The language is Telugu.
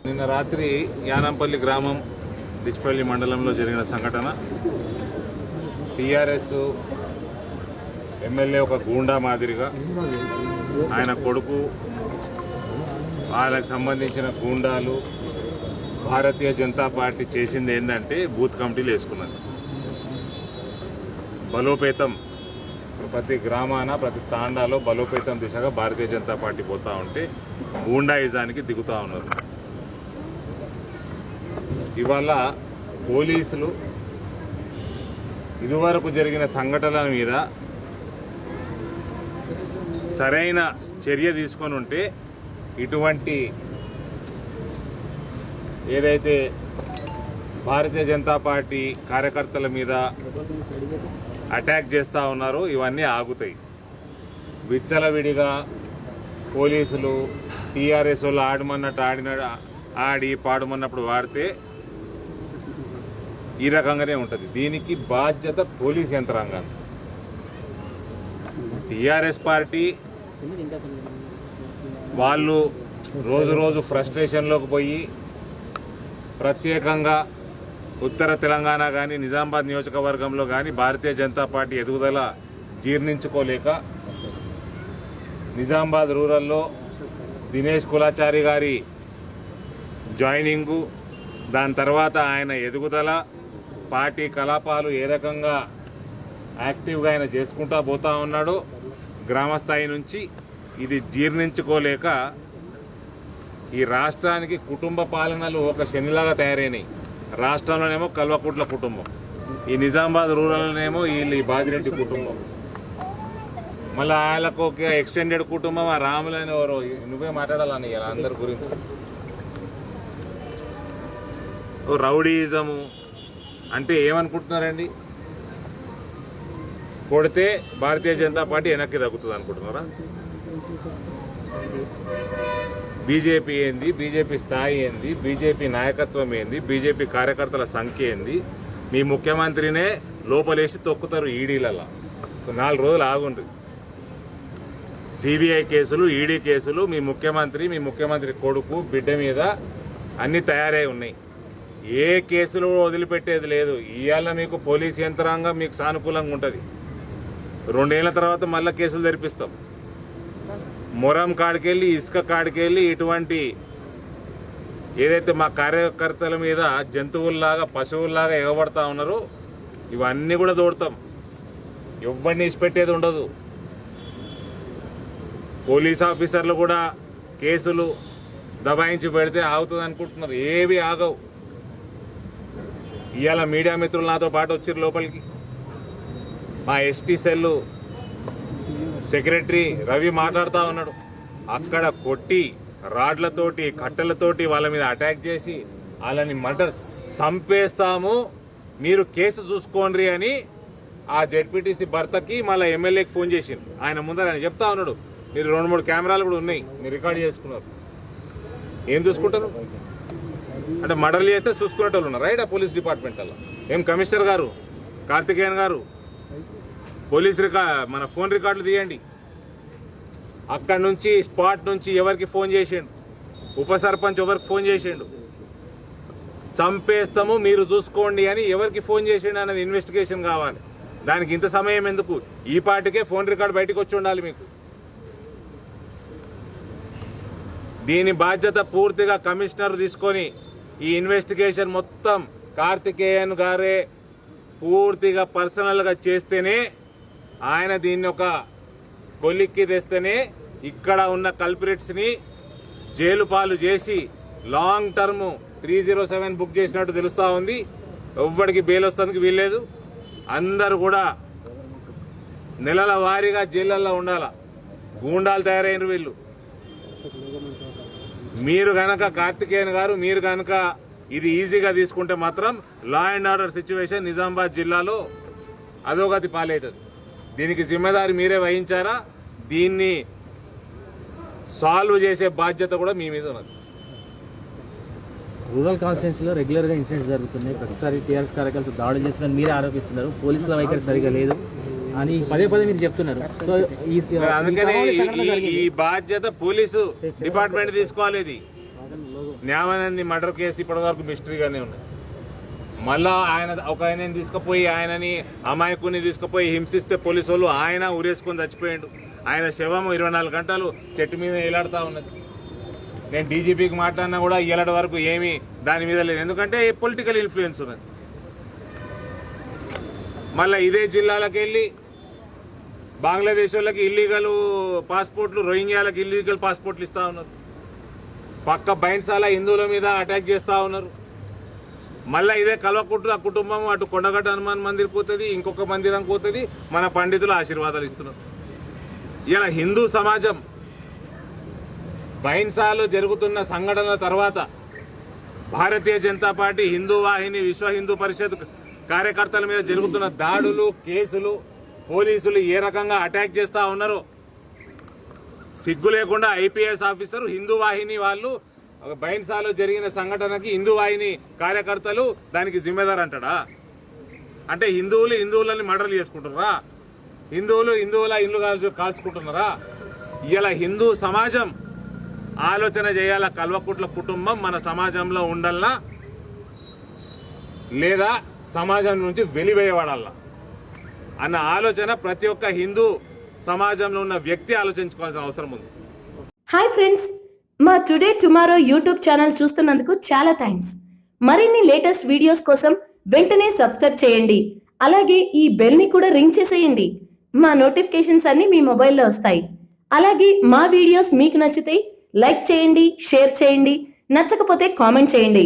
నిన్న రాత్రి యానంపల్లి గ్రామం డిచ్పల్లి మండలంలో జరిగిన సంఘటన టీఆర్ఎస్ ఎమ్మెల్యే ఒక గూండా మాదిరిగా ఆయన కొడుకు వాళ్ళకి సంబంధించిన గూండాలు భారతీయ జనతా పార్టీ చేసింది ఏంటంటే బూత్ కమిటీలు వేసుకున్నది. బలోపేతం ప్రతి గ్రామాన ప్రతి తాండాలో బలోపేతం దిశగా భారతీయ జనతా పార్టీ పోతూ ఉంటే గూండాయిజానికి దిగుతూ ఉన్నారు. ఇవాళ పోలీసులు ఇదివరకు జరిగిన సంఘటనల మీద సరైన చర్య తీసుకొని ఉంటే ఇటువంటి ఏదైతే భారతీయ జనతా పార్టీ కార్యకర్తల మీద అటాక్ చేస్తూ ఉన్నారో ఇవన్నీ ఆగుతాయి. విచ్చలవిడిగా పోలీసులు టీఆర్ఎస్ వాళ్ళు ఆడమన్నట్టు ఆడి పాడమన్నప్పుడు వాడితే ఈ రకంగానే ఉంటుంది. దీనికి బాధ్యత పోలీస్ యంత్రాంగం. టీఆర్ఎస్ పార్టీ వాళ్ళు రోజు రోజు ఫ్రస్ట్రేషన్లోకి పోయి ప్రత్యేకంగా ఉత్తర తెలంగాణ కానీ నిజామాబాద్ నియోజకవర్గంలో కానీ భారతీయ జనతా పార్టీ ఎదుగుదల జీర్ణించుకోలేక నిజామాబాద్ రూరల్లో దినేష్ కులాచారి గారి జాయినింగు, దాని తర్వాత ఆయన ఎదుగుదల, పార్టీ కలాపాలు ఏ రకంగా యాక్టివ్గా ఆయన చేసుకుంటూ పోతూ ఉన్నాడో గ్రామస్థాయి నుంచి ఇది జీర్ణించుకోలేక ఈ రాష్ట్రానికి కుటుంబ పాలనలు ఒక శనిలాగా తయారైనాయి. రాష్ట్రంలోనేమో కల్వకుట్ల కుటుంబం, ఈ నిజామాబాద్ రూరల్లోనేమో వీళ్ళు ఈ బాజిరెడ్డి కుటుంబం, మళ్ళీ వాళ్ళకు ఒక ఎక్స్టెండెడ్ కుటుంబం ఆ రాములని ఎవరో. నువ్వే మాట్లాడాలని అందరి గురించి. రౌడీయిజము అంటే ఏమనుకుంటున్నారండి? కొడితే భారతీయ జనతా పార్టీ వెనక్కి తగ్గుతుంది అనుకుంటున్నారా? బీజేపీ ఏంది, బీజేపీ స్థాయి ఏంది, బీజేపీ నాయకత్వం ఏంది, బీజేపీ కార్యకర్తల సంఖ్య ఏంది? మీ ముఖ్యమంత్రినే లోపలేసి తొక్కుతారు ఈడీలలో. 4 రోజులు ఆగుండ్రి. సిబిఐ కేసులు, ఈడీ కేసులు మీ ముఖ్యమంత్రి కొడుకు, బిడ్డ మీద అన్నీ తయారై ఉన్నాయి. ఏ కేసులు వదిలిపెట్టేది లేదు. ఇవాళ మీకు పోలీస్ యంత్రాంగం మీకు సానుకూలంగా ఉంటుంది. 2 ఏళ్ల తర్వాత మళ్ళీ కేసులు తెరిపిస్తాం. మొరం కాడికెళ్ళి, ఇసుక కాడికెళ్ళి ఇటువంటి ఏదైతే మా కార్యకర్తల మీద జంతువుల్లాగా పశువుల్లాగా ఎగబడతా ఉన్నారో ఇవన్నీ కూడా తోడతాం. ఎవరిని ఇచ్చిపెట్టేది ఉండదు. పోలీస్ ఆఫీసర్లు కూడా కేసులు దబాయించి పెడితే ఆగుతుంది అనుకుంటున్నారు. ఏవి ఆగవు. ఇవాళ మీడియా మిత్రులు నాతో పాటు వచ్చారు లోపలికి. మా ఎస్టీ సెల్లు సెక్రటరీ రవి మాట్లాడుతూ ఉన్నాడు. అక్కడ కొట్టి రాడ్లతోటి కట్టెలతోటి వాళ్ళ మీద అటాక్ చేసి వాళ్ళని మర్డర్ చంపేస్తాము, మీరు కేసు చూసుకోండి అని ఆ జెడ్పీటీసీ భర్తకి మళ్ళీ ఎమ్మెల్యేకి ఫోన్ చేసిండు. ఆయన ముందర ఆయన చెప్తా ఉన్నాడు, మీరు 2-3 కెమెరాలు కూడా ఉన్నాయి, మీరు రికార్డ్ చేసుకున్నారు. ఏం చూసుకుంటారు అంటే మర్డర్లు చేస్తే చూసుకునేటోళ్ళు ఉన్నారు రైట్? ఆ పోలీస్ డిపార్ట్మెంట్ అలా ఏం కమిషనర్ గారు కార్తికేయన్ గారు పోలీస్ మన ఫోన్ రికార్డులు తీయండి. అక్కడి నుంచి స్పాట్ నుంచి ఎవరికి ఫోన్ చేసిండు, ఉప సర్పంచ్ ఎవరికి ఫోన్ చేసిండు, చంపేస్తాము మీరు చూసుకోండి అని ఎవరికి ఫోన్ చేసిండు అనేది ఇన్వెస్టిగేషన్ కావాలి. దానికి ఇంత సమయం ఎందుకు? ఈ పార్టీకే ఫోన్ రికార్డు బయటకు వచ్చి ఉండాలి మీకు. దీని బాధ్యత పూర్తిగా కమిషనర్ తీసుకొని ఈ ఇన్వెస్టిగేషన్ మొత్తం కార్తికేయన్ గారే పూర్తిగా పర్సనల్గా చేస్తేనే, ఆయన దీన్ని ఒక కొలిక్కి తెస్తేనే ఇక్కడ ఉన్న కల్పరేట్స్ని జైలు పాలు చేసి లాంగ్ టర్మ్ 307 బుక్ చేసినట్టు తెలుస్తూ ఉంది. ఎవ్వడికి బెయిల్ వస్తానికి వీల్లేదు. అందరూ కూడా నెలల వారీగా జైళ్ళల్లో ఉండాల. గూండాలు తయారైన వీళ్ళు. మీరు గనక కార్తికేయన్ గారు మీరు గనక ఇది ఈజీగా తీసుకుంటే మాత్రం law and order situation Nizamabad జిల్లాలో అధోగతి పాలవుతుంది. దీనికి జిమ్మేదారి మీరే వహించారా? దీన్ని సాల్వ్ చేసే బాధ్యత కూడా మీ మీద ఉన్నది. రూరల్ కాన్స్టిట్యున్సీలో రెగ్యులర్గా ఇన్సిడెంట్స్ జరుగుతున్నాయి. ప్రతిసారి టీఆర్ఎస్ కార్యకర్తలు దాడులు చేస్తున్నారని మీరే ఆరోపిస్తున్నారు. పోలీసుల వైఖరి సరిగా లేదు అని పదే మీరు చెప్తున్నారు. సో అందుకనే ఈ బాధ్యత పోలీసు డిపార్ట్మెంట్ తీసుకోవాలి. న్యాయానంది మర్డర్ కేసు ఇప్పటివరకు మిస్టరీగానే ఉన్నది. మళ్ళా ఒక ఆయనని తీసుకుపోయి ఆయనని అమాయకుని తీసుకుపోయి హింసిస్తే పోలీసు వాళ్ళు ఆయన ఉరేసుకొని చచ్చిపోయాడు. ఆయన శవం 24 గంటలు చెట్టు మీద ఏలాడుతూ ఉన్నది. నేను డీజీపీకి మాట్లాడినా కూడా ఇలాంటి వరకు ఏమీ దాని మీద లేదు, ఎందుకంటే పొలిటికల్ ఇన్ఫ్లుయెన్స్ ఉన్నది. మళ్ళీ ఇదే జిల్లాలకు వెళ్ళి బంగ్లాదేశ్ వాళ్ళకి ఇల్లీగల్ పాస్పోర్ట్లు, రోహింగ్యాలకు ఇల్లీగల్ పాస్పోర్ట్లు ఇస్తూ ఉన్నారు. పక్క బైండ్సాల హిందువుల మీద అటాక్ చేస్తూ ఉన్నారు. మళ్ళీ ఇదే కల్వకుట్టు ఆ కుటుంబం అటు కొండగట్ట హనుమాన్ మందిర్ పోతుంది, ఇంకొక మందిరం పోతుంది, మన పండితులు ఆశీర్వాదాలు ఇస్తున్నారు. ఇలా హిందూ సమాజం బైంసాలు జరుగుతున్న సంఘటనల తర్వాత భారతీయ జనతా పార్టీ, హిందూ వాహిని, విశ్వ హిందూ పరిషత్ కార్యకర్తల మీద జరుగుతున్న దాడులు, కేసులు, పోలీసులు ఏ రకంగా అటాక్ చేస్తూ ఉన్నారో సిగ్గు లేకుండా ఐపీఎస్ ఆఫీసర్ హిందూ వాహిని వాళ్ళు బైంసాలో జరిగిన సంఘటనకి హిందూ వాహిని కార్యకర్తలు దానికి జిమ్మేదారు అంటాడా? అంటే హిందువులని మర్డర్లు చేసుకుంటున్నారా? హిందువుల ఇల్లు కాల్చుకుంటున్నారా? ఇలా హిందూ సమాజం ఆలోచన చేయాల, కల్వకుట్ల కుటుంబం మన సమాజంలో ఉండాలా లేదా సమాజం నుంచి వెలివేయబడాలా అన్న ఆలోచన ప్రతి ఒక్క హిందూ సమాజంలో ఉన్న వ్యక్తి ఆలోచించుకోవాల్సిన అవసరం ఉంది. హాయ్ ఫ్రెండ్స్, మా టుడే టుమారో యూట్యూబ్ ఛానల్ చూస్తున్నందుకు చాలా థ్యాంక్స్. మరిన్ని లేటెస్ట్ వీడియోస్ కోసం వెంటనే సబ్స్క్రైబ్ చేయండి. అలాగే ఈ బెల్ ని కూడా రింగ్ చేసేయండి. మా నోటిఫికేషన్స్ అన్ని మీ మొబైల్లో వస్తాయి. అలాగే మా వీడియోస్ మీకు నచ్చితే లైక్ చేయండి, షేర్ చేయండి, నచ్చకపోతే కామెంట్ చేయండి.